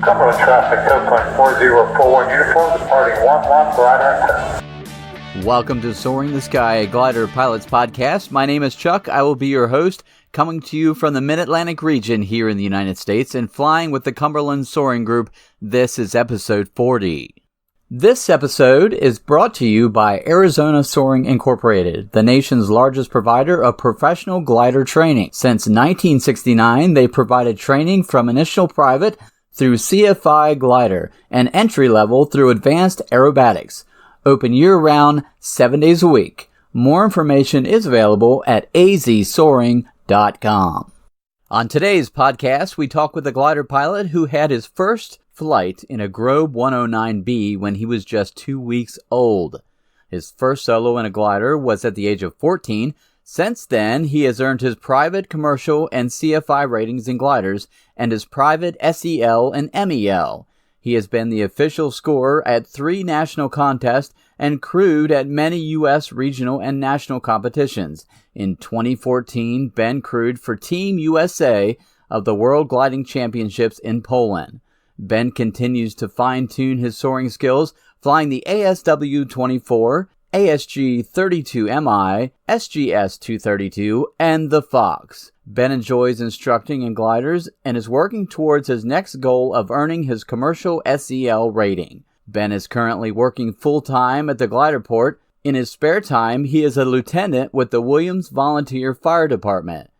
Cumberland traffic, Copeland 4041 uniform, departing 11 glider and Welcome to Soaring the Sky, a glider pilot's podcast. My name is Chuck. I will be your host, coming to you from the Mid-Atlantic region here in the United States and flying with the Cumberland Soaring Group. This is episode 40. This episode is brought to you by Arizona Soaring Incorporated, the nation's largest provider of professional glider training. Since 1969, they provided training from initial private through CFI glider and entry level through advanced aerobatics. Open year-round, 7 days a week. More information is available at azsoaring.com. On today's podcast, we talk with a glider pilot who had his first flight in a Grobe 109B when he was just 2 weeks old. His first solo in a glider was at the age of 14. Since then, he has earned his private, commercial, and CFI ratings in gliders and his private SEL and MEL. He has been the official scorer at 3 national contests and crewed at many U.S. regional and national competitions. In 2014, Ben crewed for Team USA of the World Gliding Championships in Poland. Ben continues to fine-tune his soaring skills, flying the ASW-24, ASG-32MI, SGS-232, and the Fox. Ben enjoys instructing in gliders and is working towards his next goal of earning his commercial SEL rating. Ben is currently working full-time at the glider port. In his spare time, he is a lieutenant with the Williams Volunteer Fire Department.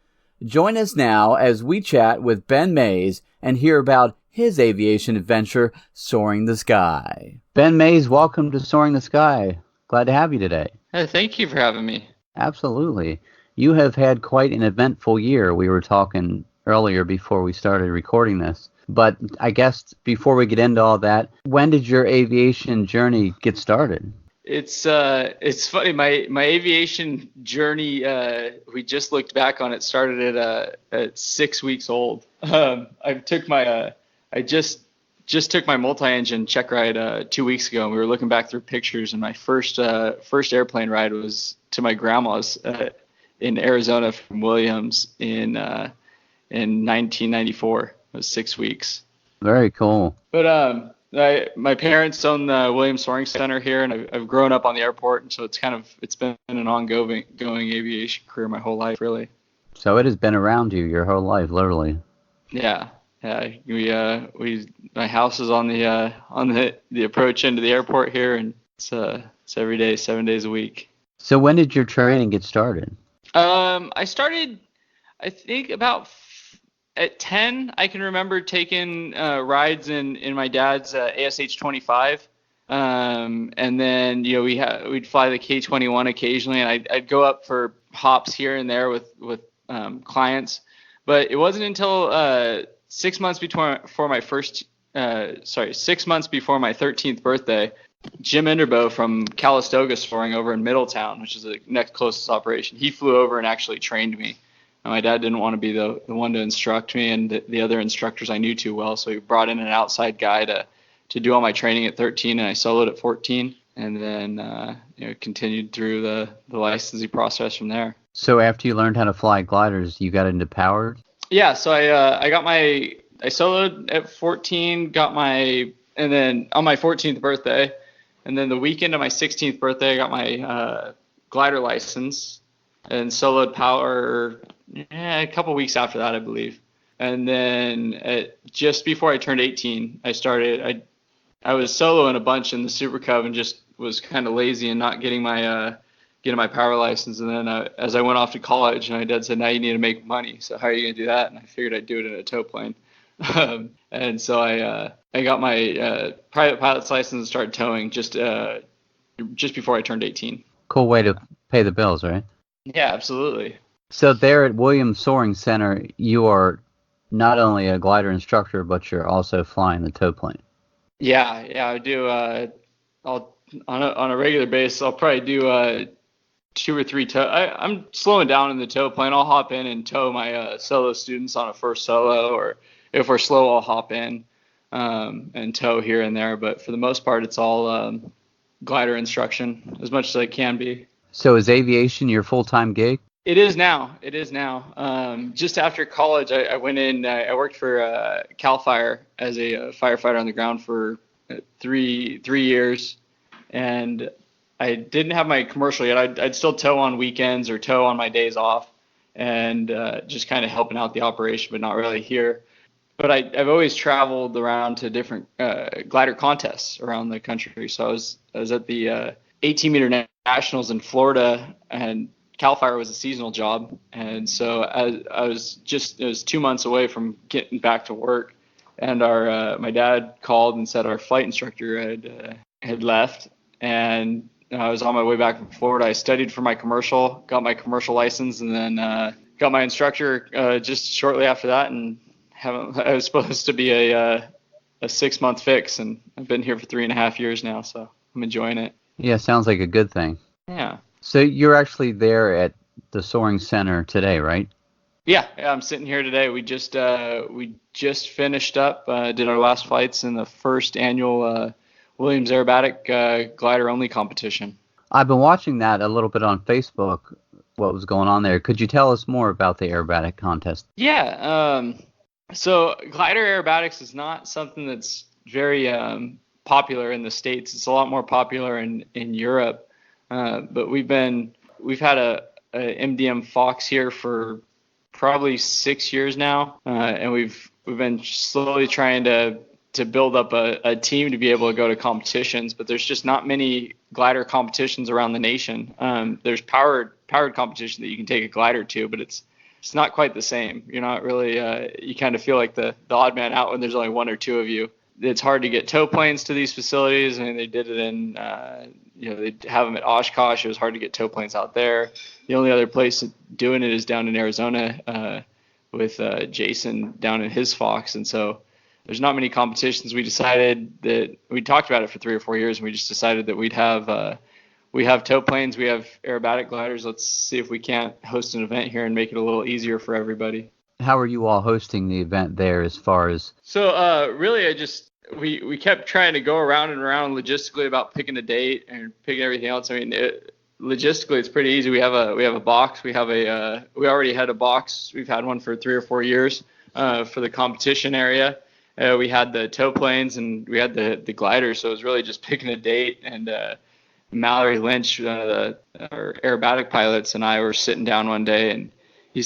Join us now as we chat with Ben Mays and hear about his aviation adventure, Soaring the Sky. Ben Mays, welcome to Soaring the Sky. Glad to have you today. Thank you for having me. Absolutely. You have had quite an eventful year. We were talking earlier before we started recording this. But I guess before we get into all that, when did your aviation journey get started? It's funny. My aviation journey, we just looked back on it, started at 6 weeks old. I just took my multi-engine check ride 2 weeks ago, and we were looking back through pictures, and my first airplane ride was to my grandma's in Arizona from Williams in 1994. It was 6 weeks. Very cool. But my parents own the Williams Soaring Center here, and I've grown up on the airport, and so it's been an ongoing aviation career my whole life, really. So it has been around you your whole life, literally. Yeah. My house is on the approach into the airport here, and it's every day, 7 days a week. So when did your training get started? I started, I think at 10. I can remember taking rides in my dad's ASH 25, and then we'd fly the K-21 occasionally, and I'd go up for hops here and there with clients, but it wasn't until 6 months before my 13th birthday, Jim Enderbo from Calistoga Soaring over in Middletown, which is the next closest operation, he flew over and actually trained me. And my dad didn't want to be the one to instruct me, and the other instructors I knew too well, so he brought in an outside guy to do all my training at 13, and I soloed at 14, and then continued through the licensing process from there. So after you learned how to fly gliders, you got into powered? Yeah, so I soloed at 14, and then on my 14th birthday, and then the weekend of my 16th birthday, I got my glider license and soloed power a couple weeks after that, I believe. And then just before I turned 18, I was soloing a bunch in the Super Cub and just was kind of lazy and not getting my power license. And then as I went off to college, my dad said, now you need to make money. So how are you going to do that? And I figured I'd do it in a tow plane. And so I got my private pilot's license and started towing just before I turned 18. Cool way to pay the bills, right? Yeah, absolutely. So there at Williams Soaring Center, you are not only a glider instructor, but you're also flying the tow plane. Yeah, I do. I'll on a regular basis, I'll probably do 2 or 3 tow. I'm slowing down in the tow plane. I'll hop in and tow my solo students on a first solo, or if we're slow, I'll hop in and tow here and there. But for the most part, it's all glider instruction as much as I can be. So is aviation your full-time gig? It is now. It is now. Just after college, I went in. I worked for Cal Fire as a firefighter on the ground for three years, and I didn't have my commercial yet. I'd still tow on weekends or tow on my days off, and just kind of helping out the operation, but not really here. But I've always traveled around to different glider contests around the country. So I was at the 18-meter nationals in Florida, and Cal Fire was a seasonal job, and so I was it was 2 months away from getting back to work, and my dad called and said our flight instructor had left, and I was on my way back from Florida. I studied for my commercial, got my commercial license, and then got my instructor just shortly after that, and I was supposed to be a 6-month fix, and I've been here for 3.5 years now, so I'm enjoying it. Yeah, sounds like a good thing. Yeah. So you're actually there at the Soaring Center today, right? Yeah, I'm sitting here today. We just finished up, did our last flights in the first annual Williams Aerobatic Glider Only competition. I've been watching that a little bit on Facebook, what was going on there. Could you tell us more about the aerobatic contest? Yeah, so glider aerobatics is not something that's very popular in the States. It's a lot more popular in Europe. But we've had a MDM Fox here for probably 6 years now, and we've been slowly trying to build up a team to be able to go to competitions. But there's just not many glider competitions around the nation. There's powered competition that you can take a glider to, but it's not quite the same. You're not really you kind of feel like the odd man out when there's only one or two of you. It's hard to get tow planes to these facilities. I mean, they did it in, they have them at Oshkosh. It was hard to get tow planes out there. The only other place doing it is down in Arizona with Jason down in his Fox. And so there's not many competitions. We decided that we talked about it for 3 or 4 years, and we just decided that we have tow planes, we have aerobatic gliders. Let's see if we can't host an event here and make it a little easier for everybody. How are you all hosting the event there as far as? So really, we kept trying to go around and around logistically about picking a date and picking everything else. I mean, logistically, it's pretty easy. We have a box. We already had a box. We've had one for 3 or 4 years for the competition area. We had the tow planes and we had the gliders. So it was really just picking a date. And Mallory Lynch, our aerobatic pilots, and I were sitting down one day, and I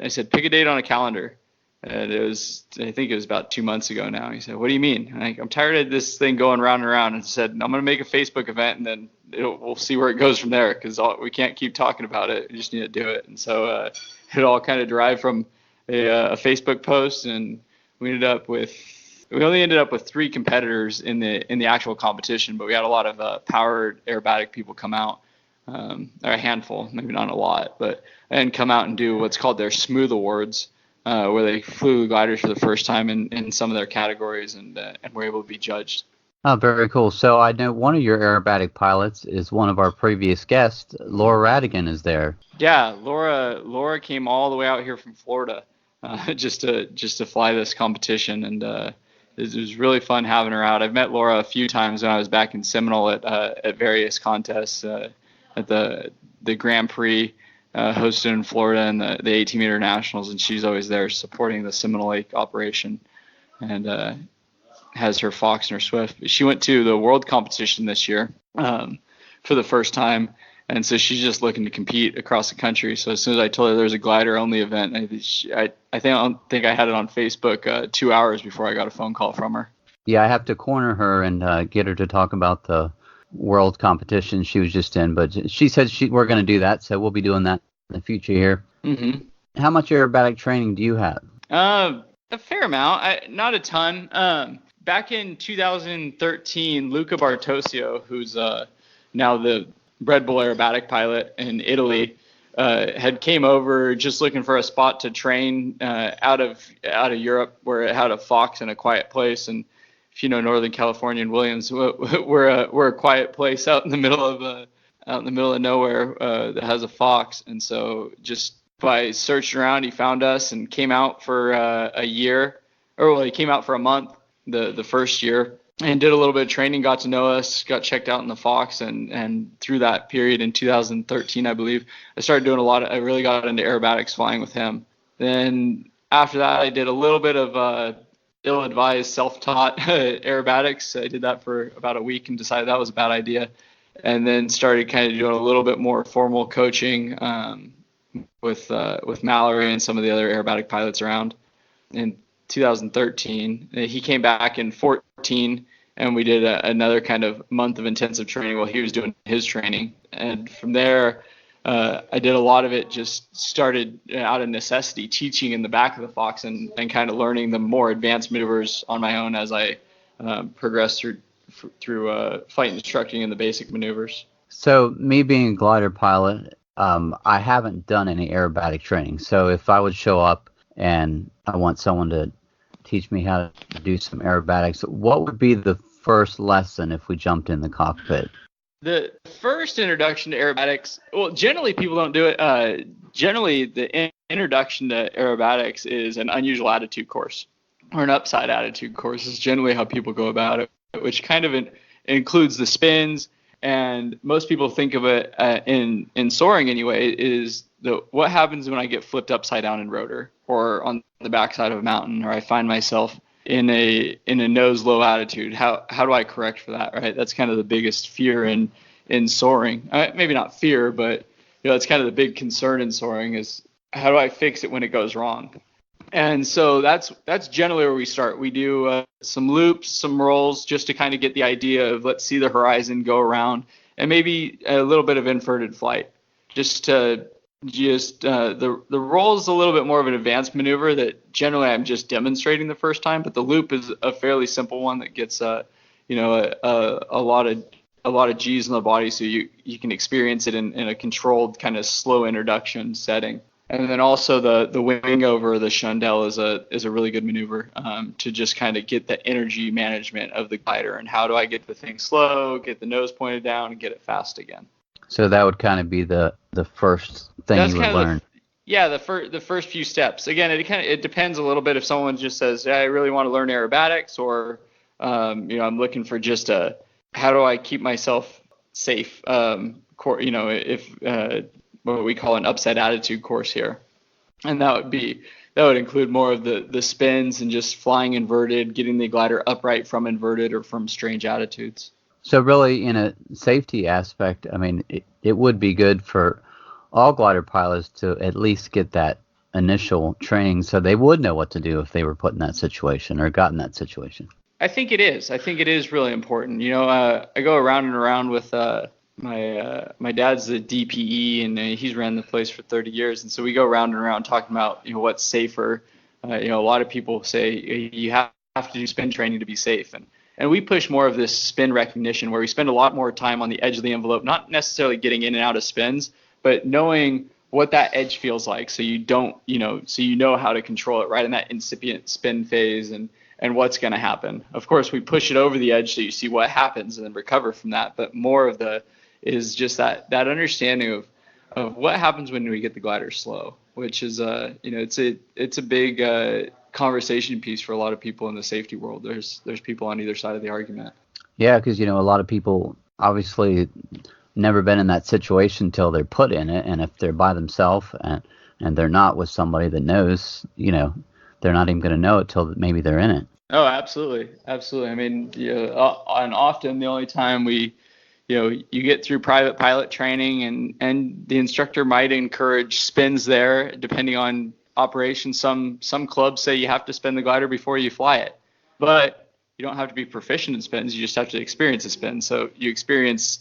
said, pick a date on a calendar. And I think it was about 2 months ago now. He said, what do you mean? I'm tired of this thing going round and around. And said, I'm going to make a Facebook event, and then we'll see where it goes from there, because we can't keep talking about it. We just need to do it. And so it all kind of derived from a Facebook post, and we only ended up with 3 competitors in the actual competition, but we had a lot of powered aerobatic people come out, or a handful, maybe not a lot, and come out and do what's called their Smooth Awards, where they flew gliders for the first time in some of their categories, and were able to be judged. Oh, very cool. So I know one of your aerobatic pilots is one of our previous guests. Laura Radigan is there. Yeah, Laura came all the way out here from Florida just to fly this competition, and it was really fun having her out. I've met Laura a few times when I was back in Seminole at various contests, at the Grand Prix hosted in Florida and the 18-meter nationals, and she's always there supporting the Seminole Lake operation, and has her Fox and her Swift. She went to the world competition this year for the first time, and so she's just looking to compete across the country. So as soon as I told her there was a glider only event, I don't think I had it on Facebook 2 hours before I got a phone call from her. Yeah, I have to corner her and get her to talk about the world competition she was just in, but she said we're going to do that, so we'll be doing that in the future here. Mm-hmm. How much aerobatic training do you have? A fair amount, not a ton. Back in 2013, Luca Bartosio, who's now the Red Bull aerobatic pilot in Italy, had came over just looking for a spot to train out of Europe, where it had a Fox and a quiet place. And if you know Northern California and Williams, we're a quiet place out in the middle of nowhere that has a Fox. And so just by searching around, he found us and came out for a year, or well, he came out for a month the first year, and did a little bit of training, got to know us, got checked out in the Fox, and through that period in 2013, I believe, I started doing I really got into aerobatics flying with him. Then after that, I did a little bit of ill-advised, self-taught aerobatics. I did that for about a week and decided that was a bad idea, and then started kind of doing a little bit more formal coaching with Mallory and some of the other aerobatic pilots around. In 2013, he came back in 14, and we did another kind of month of intensive training while he was doing his training. And from there, I did a lot of it, just started out of necessity, teaching in the back of the Fox and kind of learning the more advanced maneuvers on my own as I progressed through flight instructing and the basic maneuvers. So me being a glider pilot, I haven't done any aerobatic training. So if I would show up and I want someone to teach me how to do some aerobatics, what would be the first lesson if we jumped in the cockpit? The first introduction to aerobatics, well, generally people don't do it. Generally, the introduction to aerobatics is an unusual attitude course or an upside attitude course is generally how people go about it, which kind of includes the spins. And most people think of it in soaring anyway, is what happens when I get flipped upside down in rotor or on the backside of a mountain, or I find myself in a nose low attitude. How do I correct for that, right? That's kind of the biggest fear in soaring. Maybe not fear, but that's kind of the big concern in soaring is how do I fix it when it goes wrong? And so that's generally where we start. We do some loops, some rolls, just to kind of get the idea of let's see the horizon go around, and maybe a little bit of inverted flight. The roll is a little bit more of an advanced maneuver that generally I'm just demonstrating the first time, but the loop is a fairly simple one that gets a lot of G's in the body, so you can experience it in a controlled kind of slow introduction setting. And then also the wing over the Shundell is a really good maneuver to just kind of get the energy management of the glider and how do I get the thing slow, get the nose pointed down, and get it fast again. So that would kind of be the first thing you would learn. The first few steps. Again, it depends a little bit if someone just says, I really want to learn aerobatics, or I'm looking for just how do I keep myself safe, what we call an upside attitude course here. And that would include more of the spins and just flying inverted, getting the glider upright from inverted or from strange attitudes. So really, in a safety aspect, I mean, it would be good for all glider pilots to at least get that initial training so they would know what to do if they were put in that situation or got in that situation. I think it is. I think it is really important. I go around and around with my dad's the DPE, and he's ran the place for 30 years. And so we go around and around talking about, what's safer. A lot of people say you have to do spin training to be safe. And we push more of this spin recognition where we spend a lot more time on the edge of the envelope, not necessarily getting in and out of spins, but knowing what that edge feels like. So you don't, so you know how to control it right in that incipient spin phase and what's going to happen. Of course, we push it over the edge so you see what happens and then recover from that. But more of is just that understanding of what happens when we get the glider slow, which is it's a big conversation piece for a lot of people in the safety world. There's people on either side of the argument. Yeah, because a lot of people obviously never been in that situation till they're put in it, and if they're by themselves and they're not with somebody that knows, they're not even going to know it till maybe they're in it. Oh, absolutely. I mean, and often the only time you get through private pilot training and the instructor might encourage spins there, depending on operation. Some clubs say you have to spin the glider before you fly it, but you don't have to be proficient in spins. You just have to experience a spin. So you experience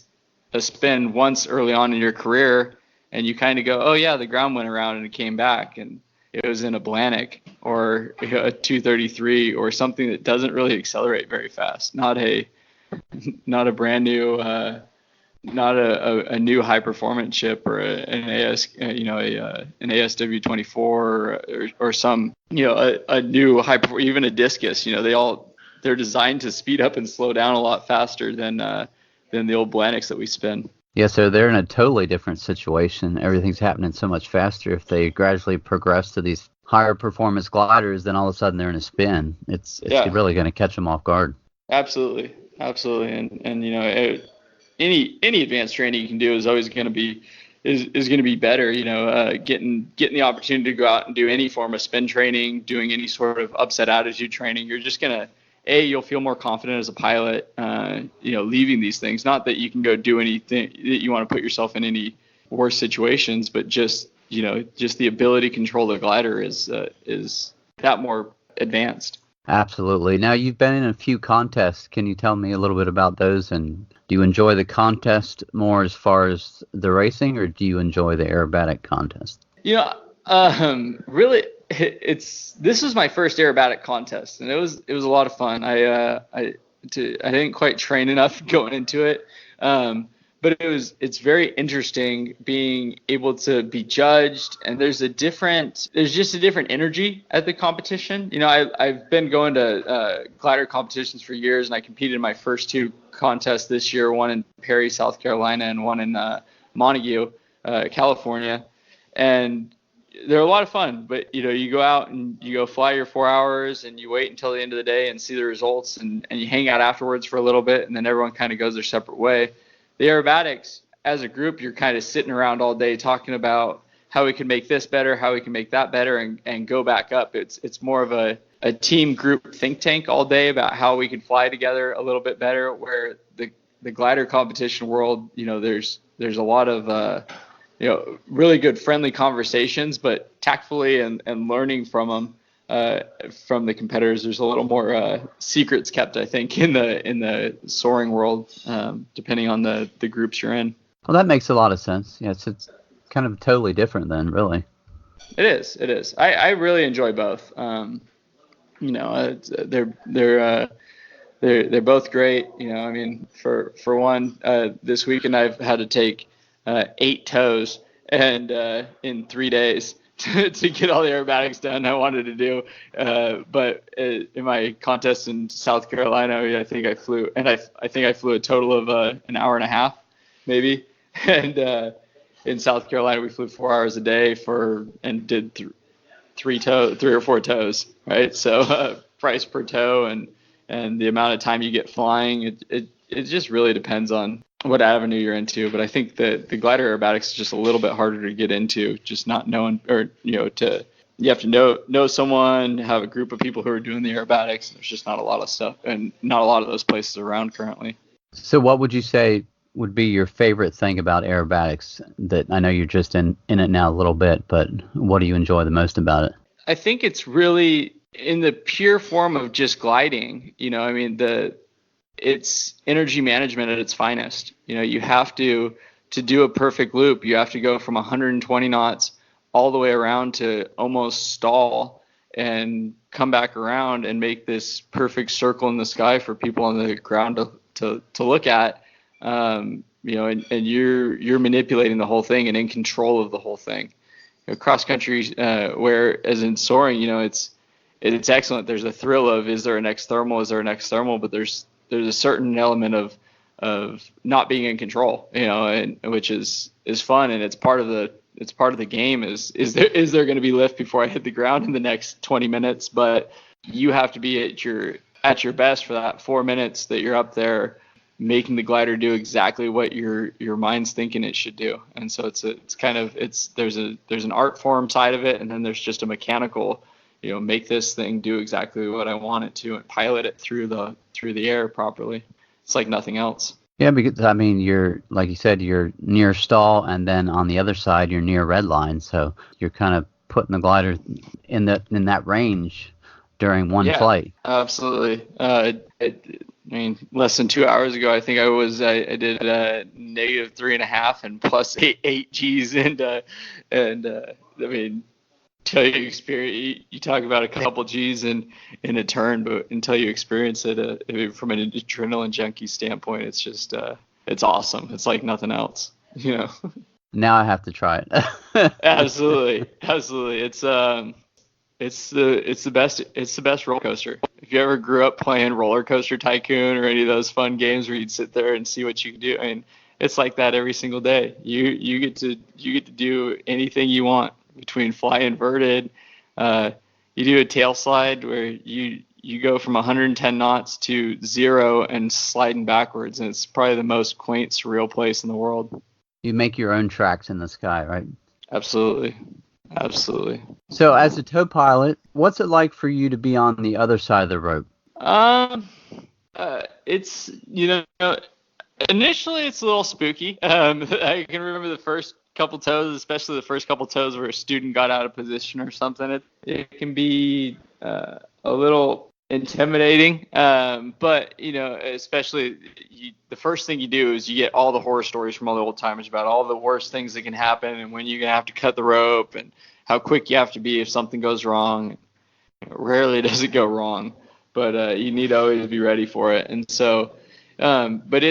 a spin once early on in your career, and you kind of go, oh yeah, the ground went around and it came back, and it was in a Blannick or a 233 or something that doesn't really accelerate very fast. Not a brand new, not a new high performance ship or an ASW 24 or some, a new even a discus. They're designed to speed up and slow down a lot faster than the old Blannicks that we spin. Yeah, so they're in a totally different situation. Everything's happening so much faster. If they gradually progress to these higher performance gliders, then all of a sudden they're in a spin. It's really going to catch them off guard. Absolutely, absolutely, and any advanced training you can do is always going to be is going to be better. Getting the opportunity to go out and do any form of spin training, doing any sort of upset attitude training, you're just gonna you'll feel more confident as a pilot. Leaving these things. Not that you can go do anything that you want to put yourself in any worse situations, but just the ability to control the glider is that more advanced. Absolutely. Now, you've been in a few contests. Can you tell me a little bit about those? And do you enjoy the contest more as far as the racing, or do you enjoy the aerobatic contest? Really, this was my first aerobatic contest, and it was a lot of fun. I didn't quite train enough going into it, but it's very interesting being able to be judged, and there's just a different energy at the competition. I've been going to glider competitions for years, and I competed in my first two contests this year, one in Perry, South Carolina, and one in Montague, California, and they're a lot of fun. But you go out and you go fly your 4 hours, and you wait until the end of the day and see the results, and you hang out afterwards for a little bit, and then everyone kind of goes their separate way. The aerobatics, as a group, you're kind of sitting around all day talking about how we can make this better, how we can make that better, and go back up. It's more of a team group think tank all day about how we can fly together a little bit better. Where the glider competition world, there's a lot of really good friendly conversations, but tactfully and learning from them. From the competitors, there's a little more secrets kept, I think, in the soaring world, depending on the groups you're in. Well, that makes a lot of sense. Yes, it's kind of totally different then, really. It is. I really enjoy both. They're both great. I mean, for one, this weekend I've had to take 8 tows and in 3 days. To get all the aerobatics done I wanted to do, but in my contest in South Carolina, I think I flew a total of an hour and a half, maybe. And in South Carolina, we flew 4 hours a day and did 3 or 4 tows, right? So price per tow and the amount of time you get flying, it just really depends on what avenue you're into. But I think the glider aerobatics is just a little bit harder to get into, just not knowing, or you have to know someone, have a group of people who are doing the aerobatics. There's just not a lot of stuff, and not a lot of those places around currently. So what would you say would be your favorite thing about aerobatics? That I know you're just in it now a little bit, but what do you enjoy the most about it? I think it's really in the pure form of just gliding. I mean, it's energy management at its finest. You have to do a perfect loop, you have to go from 120 knots all the way around to almost stall and come back around and make this perfect circle in the sky for people on the ground to look at. And you're manipulating the whole thing and in control of the whole thing. Cross country, whereas in soaring, it's excellent. There's a thrill of, is there a next thermal? But there's a certain element of not being in control, and which is fun, and it's part of the game. Is there going to be lift before I hit the ground in the next 20 minutes? But you have to be at your best for that 4 minutes that you're up there, making the glider do exactly what your mind's thinking it should do. And so there's an art form side of it, and then there's just a mechanical, make this thing do exactly what I want it to and pilot it through the air properly. It's like nothing else. Yeah, because I mean, you're, like you said, you're near stall, and then on the other side you're near red line, so you're kind of putting the glider in that range during one flight. Absolutely. Less than 2 hours ago, I think I did negative 3.5 and plus eight G's, and until you experience, you talk about a couple G's in a turn, but until you experience it, from an adrenaline junkie standpoint, it's just it's awesome. It's like nothing else, Now I have to try it. Absolutely. It's the best roller coaster. If you ever grew up playing Roller Coaster Tycoon or any of those fun games where you'd sit there and see what you can do, it's like that every single day. You get to do anything you want, between fly inverted. You do a tail slide where you you go from 110 knots to 0 and sliding backwards, and it's probably the most quaint, surreal place in the world. You make your own tracks in the sky, right? Absolutely. Absolutely. So as a tow pilot, what's it like for you to be on the other side of the rope? It's, initially it's a little spooky. I can remember the first couple tows, especially the first couple tows where a student got out of position or something. It can be a little intimidating, but especially the first thing you do is you get all the horror stories from all the old timers about all the worst things that can happen and when you're gonna have to cut the rope and how quick you have to be if something goes wrong. Rarely does it go wrong, but you need to always be ready for it. And so, but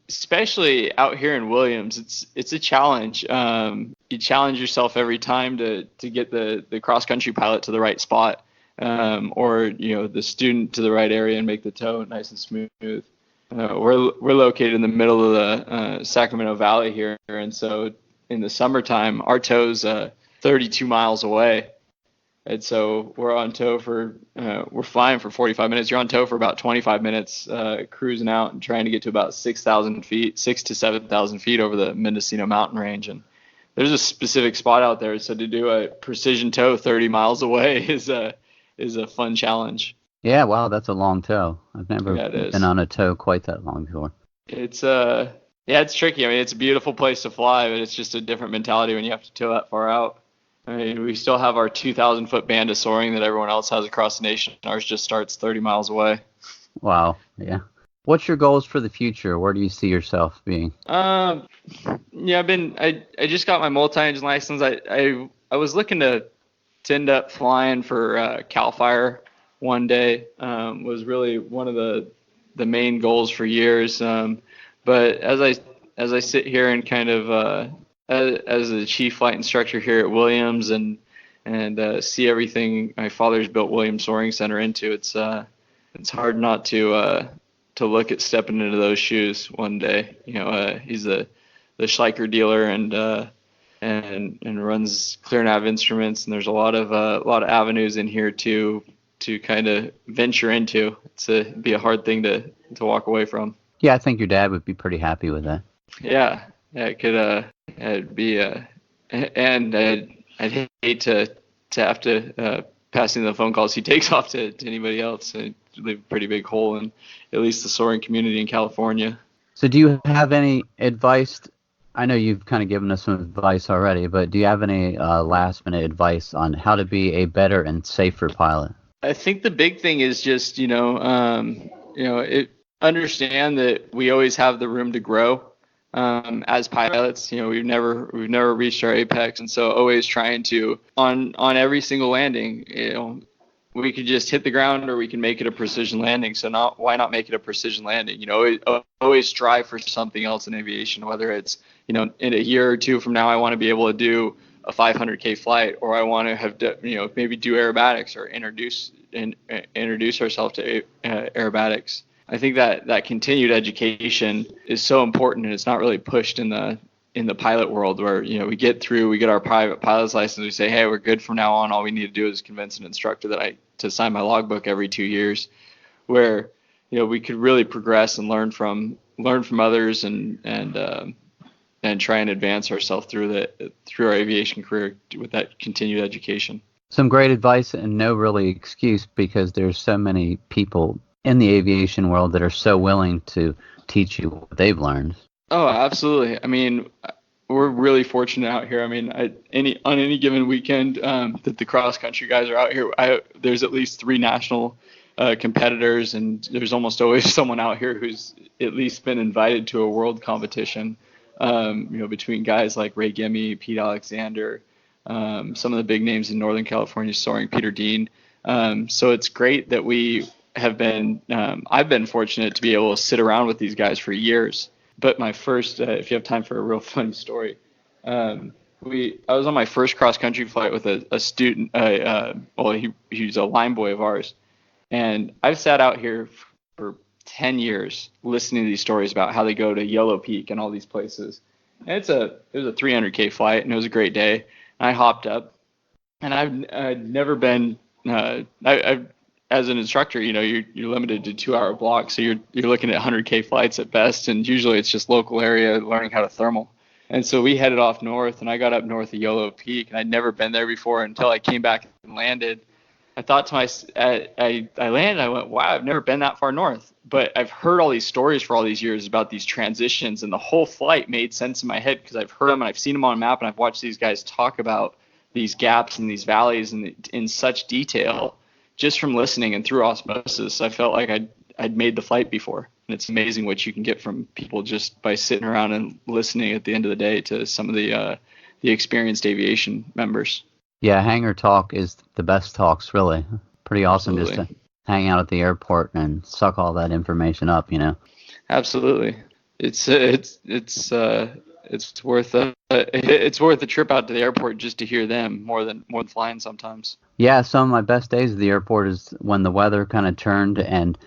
especially out here in Williams, it's a challenge. You challenge yourself every time to get the cross country pilot to the right spot, or the student to the right area and make the tow nice and smooth. We're located in the middle of the Sacramento Valley here, and so in the summertime, our tow's 32 miles away. And so we're on tow we're flying for 45 minutes. You're on tow for about 25 minutes, cruising out and trying to get to about 6,000 feet, 6 to 7,000 feet over the Mendocino mountain range. And there's a specific spot out there. So to do a precision tow 30 miles away is a fun challenge. Yeah, wow, that's a long tow. I've never been on a tow quite that long before. It's it's tricky. I mean, it's a beautiful place to fly, but it's just a different mentality when you have to tow that far out. I mean, we still have our 2,000-foot band of soaring that everyone else has across the nation. Ours just starts 30 miles away. Wow, yeah. What's your goals for the future? Where do you see yourself being? I just got my multi-engine license. I was looking to end up flying for CAL FIRE one day. Was really one of the main goals for years. But as I sit here and kind of as a chief flight instructor here at Williams and see everything my father's built Williams Soaring Center into, it's hard not to look at stepping into those shoes one day. He's the Schleicher dealer and runs Clear Nav Instruments, and there's a lot of avenues in here to kind of venture into. It'd be a hard thing to walk away from. Yeah, I think your dad would be pretty happy with that. Yeah, it could. It'd be and I'd hate to have to passing the phone calls he takes off to anybody else. It'd leave a pretty big hole in at least the soaring community in California. So do you have any advice? I know you've kind of given us some advice already, but do you have any last-minute advice on how to be a better and safer pilot? I think the big thing is just understand that we always have the room to grow. As pilots, we've never reached our apex, and so always trying to on every single landing, we could just hit the ground or we can make it a precision landing. So why not make it a precision landing? Always strive for something else in aviation, whether it's in a year or two from now, I want to be able to do a 500K flight, or I want to have maybe do aerobatics or introduce ourselves to aerobatics. I think that continued education is so important, and it's not really pushed in the pilot world where, we get our private pilot's license, we say, hey, we're good from now on. All we need to do is convince an instructor to sign my logbook every 2 years, where, we could really progress and learn from others and try and advance ourselves through our aviation career with that continued education. Some great advice and no really excuse, because there's so many people in the aviation world that are so willing to teach you what they've learned. Oh, absolutely. I mean, we're really fortunate out here. I mean, on any given weekend that the cross country guys are out here, there's at least 3 national competitors, and there's almost always someone out here who's at least been invited to a world competition. Between guys like Ray Gimme, Pete Alexander, some of the big names in Northern California soaring, Peter Dean. So it's great that I've been fortunate to be able to sit around with these guys for years. But my first, if you have time for a real funny story, I was on my first cross country flight with a student. He's a line boy of ours, and I've sat out here for 10 years listening to these stories about how they go to Yellow Peak and all these places. And it was a 300K flight, and it was a great day. And I hopped up, and I've never been. as an instructor, you're limited to 2-hour blocks. So you're looking at 100K flights at best. And usually it's just local area learning how to thermal. And so we headed off north, and I got up north of Yolo Peak, and I'd never been there before until I came back and landed. I thought to myself, I landed, I went, wow, I've never been that far north. But I've heard all these stories for all these years about these transitions, and the whole flight made sense in my head because I've heard them and I've seen them on a map, and I've watched these guys talk about these gaps and these valleys in such detail just from listening and through osmosis. I felt like I'd made the flight before. And it's amazing what you can get from people just by sitting around and listening at the end of the day to some of the experienced aviation members. Yeah, hangar talk is the best talks, really. Pretty awesome. Absolutely. Just to hang out at the airport and suck all that information up, Absolutely. It's worth the trip out to the airport just to hear them more than flying sometimes. Yeah, some of my best days at the airport is when the weather kind of turned and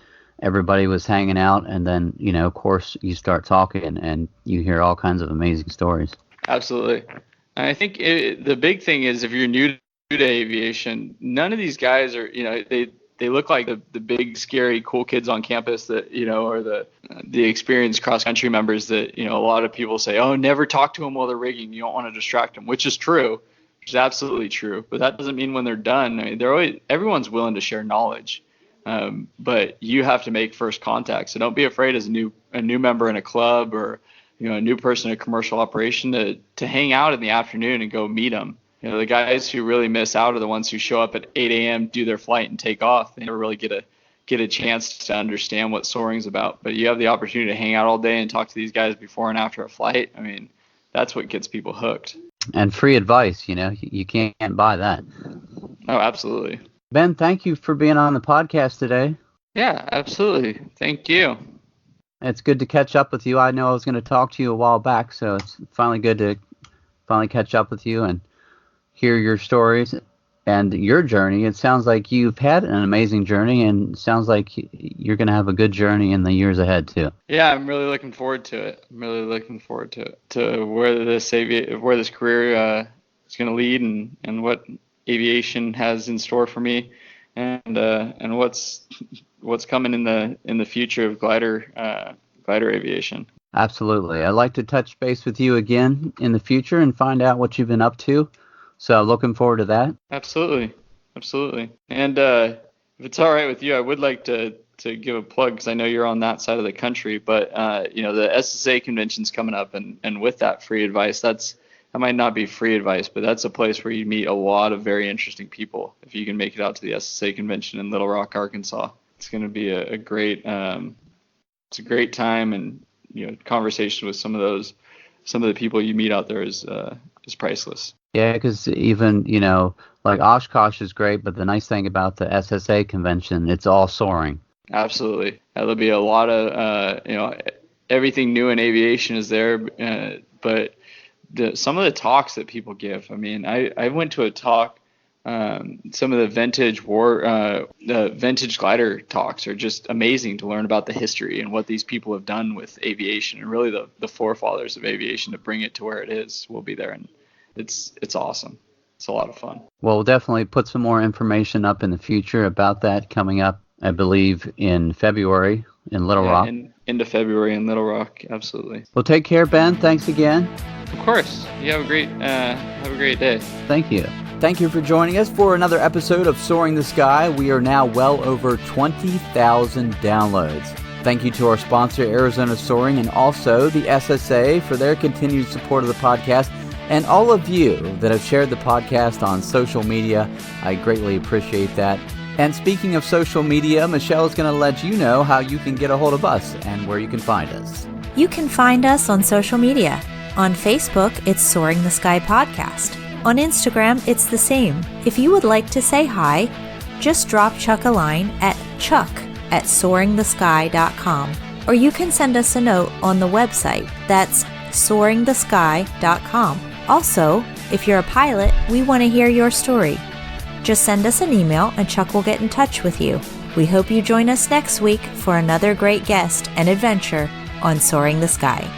everybody was hanging out, and then, of course, you start talking and you hear all kinds of amazing stories. Absolutely. And I think the big thing is if you're new to aviation, none of these guys are, they look like the big, scary, cool kids on campus that, are the experienced cross-country members that, a lot of people say, oh, never talk to them while they're rigging. You don't want to distract them, which is true, which is absolutely true. But that doesn't mean when they're done, everyone's willing to share knowledge. But you have to make first contact. So don't be afraid as a new member in a club or, a new person in a commercial operation to hang out in the afternoon and go meet them. The guys who really miss out are the ones who show up at 8 a.m., do their flight, and take off. They never really get a chance to understand what soaring's about. But you have the opportunity to hang out all day and talk to these guys before and after a flight. I mean, that's what gets people hooked. And free advice, you can't buy that. Oh, absolutely. Ben, thank you for being on the podcast today. Yeah, absolutely. Thank you. It's good to catch up with you. I know I was going to talk to you a while back, so it's finally good to catch up with you and hear your stories and your journey. It sounds like you've had an amazing journey, and it sounds like you're going to have a good journey in the years ahead too. Yeah, I'm really looking forward to it. To where this career is going to lead and what aviation has in store for me, and what's coming in the future of glider aviation. Absolutely. I'd like to touch base with you again in the future and find out what you've been up to. So looking forward to that. Absolutely. And if it's all right with you, I would like to give a plug because I know you're on that side of the country. But the SSA convention's coming up, and with that free advice, that might not be free advice, but that's a place where you meet a lot of very interesting people. If you can make it out to the SSA convention in Little Rock, Arkansas, it's going to be a great time, and conversation with some of the people you meet out there is priceless. Yeah, because even like Oshkosh is great, but the nice thing about the SSA convention, it's all soaring. Absolutely, there'll be a lot of everything new in aviation is there, but some of the talks that people give. I mean, I went to a talk. Some of the vintage glider talks are just amazing to learn about the history and what these people have done with aviation, and really the forefathers of aviation to bring it to where it is. We'll be there, and it's awesome. It's a lot of fun. Well, we'll definitely put some more information up in the future about that coming up, I believe, in February in Little Rock. Into February in Little Rock, absolutely. Well, take care, Ben. Thanks again. Of course. You have a great day. Thank you. Thank you for joining us for another episode of Soaring the Sky. We are now well over 20,000 downloads. Thank you to our sponsor, Arizona Soaring, and also the SSA for their continued support of the podcast, and all of you that have shared the podcast on social media. I greatly appreciate that. And speaking of social media, Michelle is going to let you know how you can get a hold of us and where you can find us. You can find us on social media. On Facebook, it's Soaring the Sky Podcast. On Instagram, it's the same. If you would like to say hi, just drop Chuck a line at chuck@soaringthesky.com, or you can send us a note on the website. That's soaringthesky.com. Also, if you're a pilot, we want to hear your story. Just send us an email and Chuck will get in touch with you. We hope you join us next week for another great guest and adventure on Soaring the Sky.